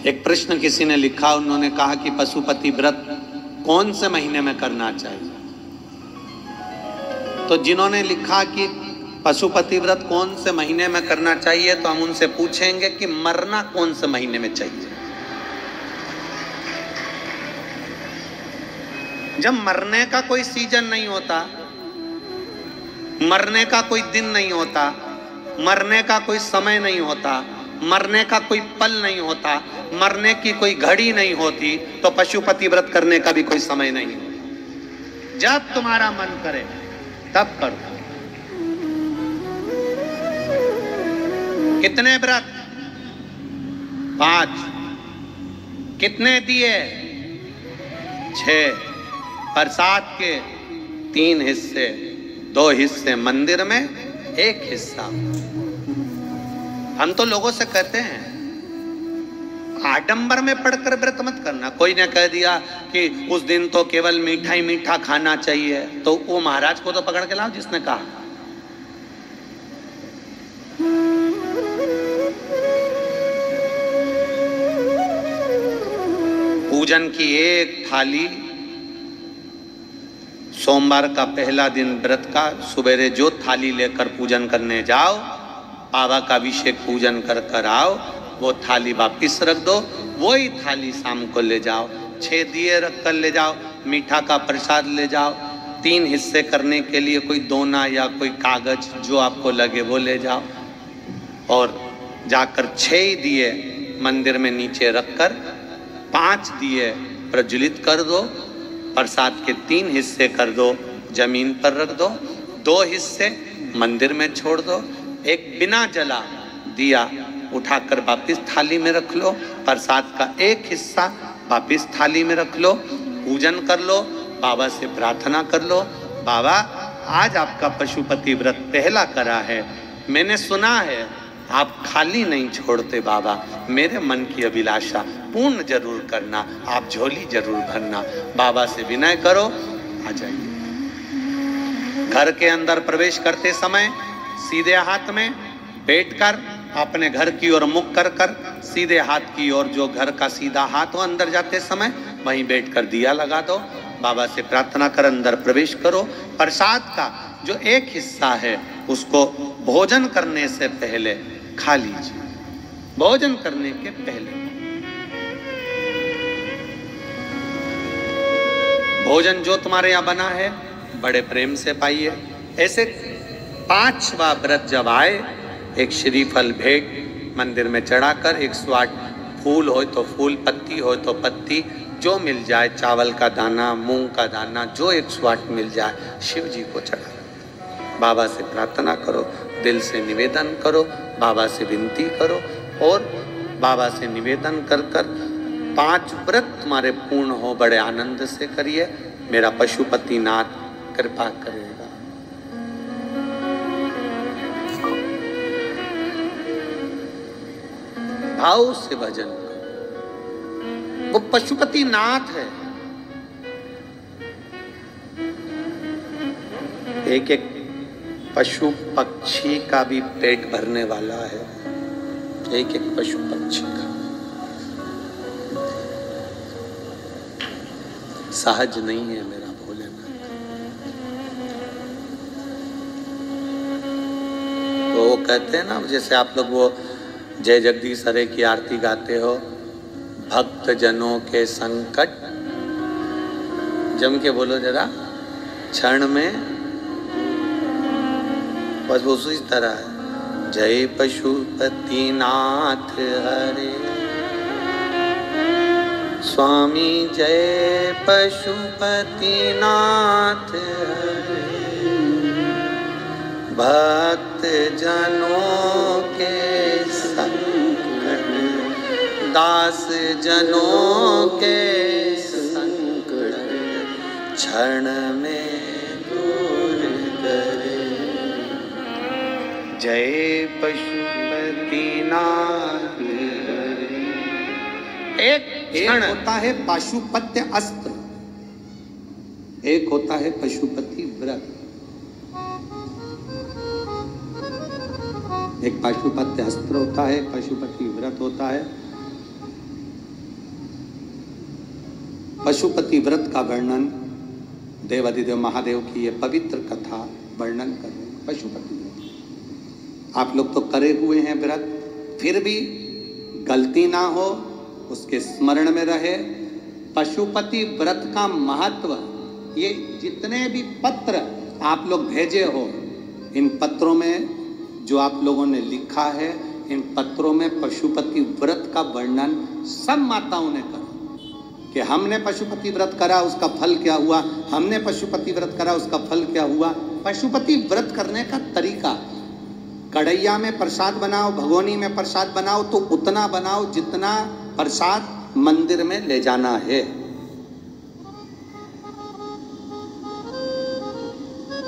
एक प्रश्न किसी ने लिखा, उन्होंने कहा कि पशुपति व्रत कौन से महीने में करना चाहिए। तो जिन्होंने लिखा कि पशुपति व्रत कौन से महीने में करना चाहिए, तो हम उनसे पूछेंगे कि मरना कौन से महीने में चाहिए। जब मरने का कोई सीजन नहीं होता, मरने का कोई दिन नहीं होता, मरने का कोई समय नहीं होता, मरने का कोई पल नहीं होता, मरने की कोई घड़ी नहीं होती, तो पशुपति व्रत करने का भी कोई समय नहीं होता। जब तुम्हारा मन करे तब करो। कितने व्रत? 5। कितने दिए? 6। प्रसाद के 3 हिस्से, 2 हिस्से मंदिर में, 1 हिस्सा। हम तो लोगों से कहते हैं आडंबर में पढ़कर व्रत मत करना। कोई ने कह दिया कि उस दिन तो केवल मीठा ही मीठा खाना चाहिए, तो वो महाराज को तो पकड़ के लाओ जिसने कहा। पूजन की एक थाली, सोमवार का पहला दिन व्रत का, सवेरे जो थाली लेकर पूजन करने जाओ, बाबा का अभिषेक पूजन कर कर आओ, वो थाली वापिस रख दो, वही थाली शाम को ले जाओ। 6 दिए रख कर ले जाओ, मीठा का प्रसाद ले जाओ, 3 हिस्से करने के लिए कोई दोना या कोई कागज जो आपको लगे वो ले जाओ, और जाकर 6 दिए मंदिर में नीचे रखकर 5 दिए प्रज्वलित कर दो। प्रसाद के 3 हिस्से कर दो, जमीन पर रख दो, 2 हिस्से मंदिर में छोड़ दो, एक बिना जला दिया उठाकर वापिस थाली में रख लो, प्रसाद का 1 हिस्सा वापिस थाली में रख लो, पूजन कर लो, बाबा से प्रार्थना कर लो, बाबा आज आपका पशुपति व्रत पहला करा है, मैंने सुना है आप खाली नहीं छोड़ते बाबा, मेरे मन की अभिलाषा पूर्ण जरूर करना, आप झोली जरूर भरना। बाबा से विनय करो, आ जाइए। घर के अंदर प्रवेश करते समय सीधे हाथ में बैठकर अपने घर की ओर मुख कर कर, सीधे हाथ की ओर, जो घर का सीधा हाथ हो, अंदर जाते समय वहीं बैठकर दिया लगा दो, बाबा से प्रार्थना कर अंदर प्रवेश करो। प्रसाद का जो 1 हिस्सा है उसको भोजन करने से पहले खा लीजिए, भोजन करने के पहले। भोजन जो तुम्हारे यहाँ बना है बड़े प्रेम से पाइए। ऐसे 5वां व्रत जब आए, एक श्रीफल भेंट मंदिर में चढ़ाकर, 108 फूल हो तो फूल, पत्ती हो तो पत्ती, जो मिल जाए, चावल का दाना, मूंग का दाना, जो 108 मिल जाए, शिव जी को चढ़ा। बाबा से प्रार्थना करो, दिल से निवेदन करो, बाबा से विनती करो, और बाबा से निवेदन कर कर 5 व्रत तुम्हारे पूर्ण हो, बड़े आनंद से करिए। मेरा पशुपति नाथ कृपा करेगा। भाव से भजन करो, वो पशुपति नाथ है। एक एक पशु पक्षी का भी पेट भरने वाला है, एक एक पशु पक्षी का। सहज नहीं है मेरा भोलेनाथ। तो वो कहते हैं ना, जैसे आप लोग वो जय जगदीश हरे की आरती गाते हो, भक्त जनों के संकट, जम के बोलो जरा, क्षण में, बस उसी तरह है। जय पशुपति नाथ हरे स्वामी, जय पशुपति नाथ हरे, भक्त जनों के संकट, दास जनों के संकट, क्षण में दूर करे। जय पशुपति नाथ हरे। एक होता है पाशुपत्य अस्त्र, एक होता है पशुपति व्रत। एक पाशुपत्य अस्त्र होता है, पशुपति व्रत होता है। पशुपति व्रत का वर्णन देवाधिदेव महादेव की ये पवित्र कथा वर्णन कर रहे हैं। पशुपति व्रत आप लोग तो करे हुए हैं व्रत, फिर भी गलती ना हो, उसके स्मरण में रहे। पशुपति व्रत का महत्व, ये जितने भी पत्र आप लोग भेजे हो, इन पत्रों में जो आप लोगों ने लिखा है, इन पत्रों में पशुपति व्रत का वर्णन सब माताओं ने करा कि हमने पशुपति व्रत करा उसका फल क्या हुआ, हमने पशुपति व्रत करा उसका फल क्या हुआ। पशुपति व्रत करने का तरीका, कढ़ैया में प्रसाद बनाओ, भगोनी में प्रसाद बनाओ तो उतना बनाओ जितना प्रसाद मंदिर में ले जाना है।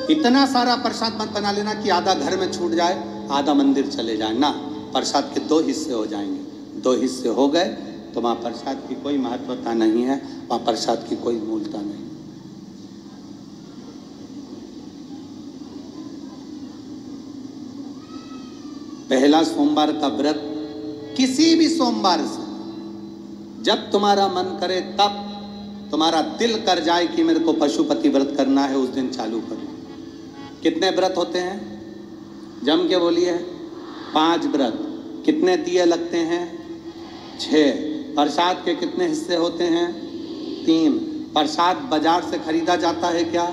इतना सारा प्रसाद मत बना लेना कि आधा घर में छूट जाए, आधा मंदिर चले जाए ना। प्रसाद के 2 हिस्से हो जाएंगे, 2 हिस्से हो गए तो वहाँ प्रसाद की कोई महत्वता नहीं है, वहाँ प्रसाद की कोई मूलता नहीं। पहला सोमवार का व्रत किसी भी सोमवार से जब तुम्हारा मन करे, तब तुम्हारा दिल कर जाए कि मेरे को पशुपति व्रत करना है, उस दिन चालू करो। कितने व्रत होते हैं? जम के बोलिए। 5 व्रत। कितने दिए लगते हैं? 6। प्रसाद के कितने हिस्से होते हैं? 3। प्रसाद बाजार से खरीदा जाता है क्या?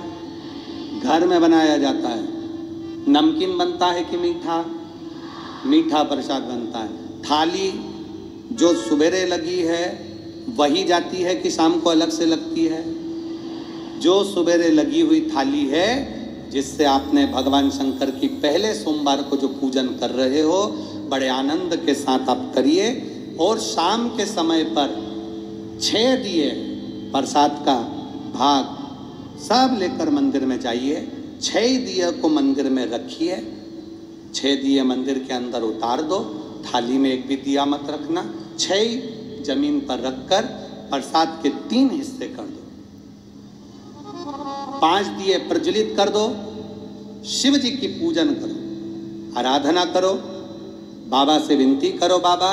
घर में बनाया जाता है। नमकीन बनता है कि मीठा? मीठा प्रसाद बनता है। थाली जो सुबेरे लगी है वही जाती है कि शाम को अलग से लगती है? जो सुबेरे लगी हुई थाली है, जिससे आपने भगवान शंकर की पहले सोमवार को जो पूजन कर रहे हो, बड़े आनंद के साथ आप करिए। और शाम के समय पर 6 दिए प्रसाद का भाग सब लेकर मंदिर में जाइए। 6 दिए को मंदिर में रखिए। 6 दिए मंदिर के अंदर उतार दो, थाली में एक भी दिया मत रखना। 6 जमीन पर रखकर प्रसाद के 3 हिस्से कर दो। 5 दिए प्रज्वलित कर दो। शिव जी की पूजन करो, आराधना करो, बाबा से विनती करो, बाबा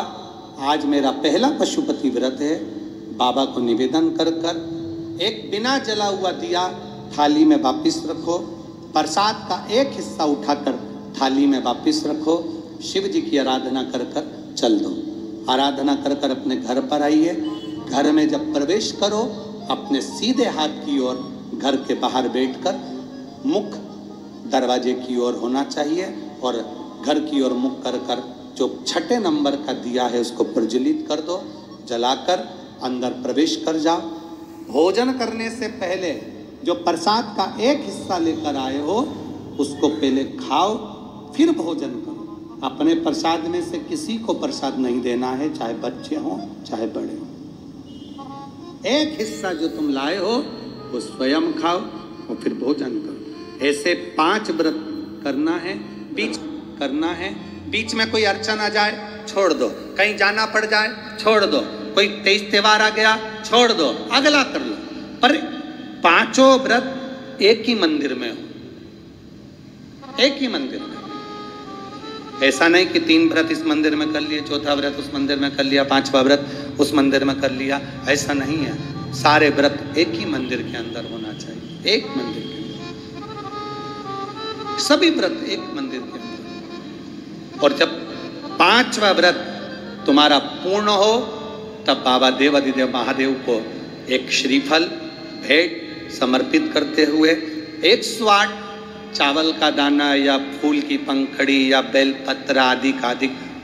आज मेरा पहला पशुपति व्रत है। बाबा को निवेदन कर कर एक बिना जला हुआ दिया थाली में वापिस रखो। प्रसाद का एक हिस्सा उठाकर थाली में वापिस रखो। शिव जी की आराधना कर कर चल दो। आराधना कर कर अपने घर पर आइए। घर में जब प्रवेश करो, अपने सीधे हाथ की ओर घर के बाहर बैठकर मुख दरवाजे की ओर होना चाहिए और घर की ओर मुख कर कर जो 6 नंबर का दिया है उसको प्रज्वलित कर दो। जलाकर अंदर प्रवेश कर जाओ। भोजन करने से पहले जो प्रसाद का एक हिस्सा लेकर आए हो उसको पहले खाओ, फिर भोजन करो। अपने प्रसाद में से किसी को प्रसाद नहीं देना है, चाहे बच्चे हों चाहे बड़े हों। एक हिस्सा जो तुम लाए हो वो स्वयं खाओ और फिर भोजन करो। ऐसे 5 व्रत करना है। बीच करना है, बीच में कोई अड़चन आ जाए छोड़ दो, कहीं जाना पड़ जाए छोड़ दो, कोई तेज त्योहार आ गया छोड़ दो, अगला कर लो। पर 5 व्रत एक ही मंदिर में हो, एक ही मंदिर में। ऐसा नहीं कि 3 व्रत इस मंदिर में कर लिए, 4था व्रत उस मंदिर में कर लिया, 5वां व्रत उस मंदिर में कर लिया, ऐसा नहीं है। सारे व्रत एक ही मंदिर के अंदर होना चाहिए, एक मंदिर के अंदर, सभी व्रत एक मंदिर के अंदर। और जब 5वां व्रत तुम्हारा पूर्ण हो तब बाबा देवाधिदेव महादेव को एक श्रीफल भेंट समर्पित करते हुए 108 चावल का दाना या फूल की पंखड़ी या बेलपत्र आदि का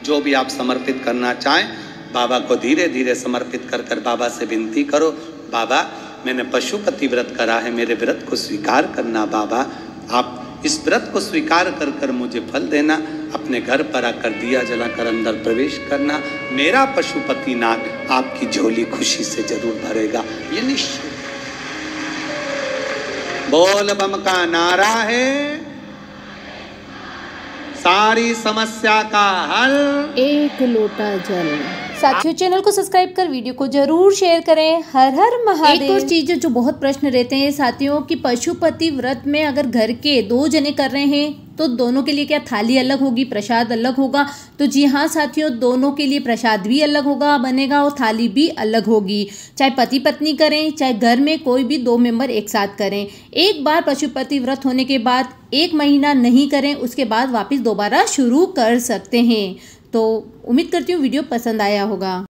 जो भी आप समर्पित करना चाहें, बाबा को धीरे धीरे समर्पित कर कर बाबा से विनती करो, बाबा मैंने पशुपति व्रत करा है, मेरे व्रत को स्वीकार करना बाबा, आप इस व्रत को स्वीकार कर कर मुझे फल देना। अपने घर पर आकर दिया जलाकर अंदर प्रवेश करना। मेरा पशुपति नाथ आपकी झोली खुशी से जरूर भरेगा, ये निश्चित। बोल बम का नारा है, सारी समस्या का हल एक लोटा जल। साथियों चैनल को सब्सक्राइब कर वीडियो को जरूर शेयर करें। हर हर महादेव। एक और चीज जो बहुत प्रश्न रहते हैं साथियों कि पशुपति व्रत में अगर घर के 2 जने कर रहे हैं तो दोनों के लिए क्या थाली अलग होगी, प्रसाद अलग होगा? तो जी हाँ साथियों, दोनों के लिए प्रसाद भी अलग होगा बनेगा और थाली भी अलग होगी। चाहे पति पत्नी करें, चाहे घर में कोई भी 2 मेंबर एक साथ करें। एक बार पशुपति व्रत होने के बाद 1 महीना नहीं करें, उसके बाद वापस दोबारा शुरू कर सकते हैं। तो उम्मीद करती हूँ वीडियो पसंद आया होगा।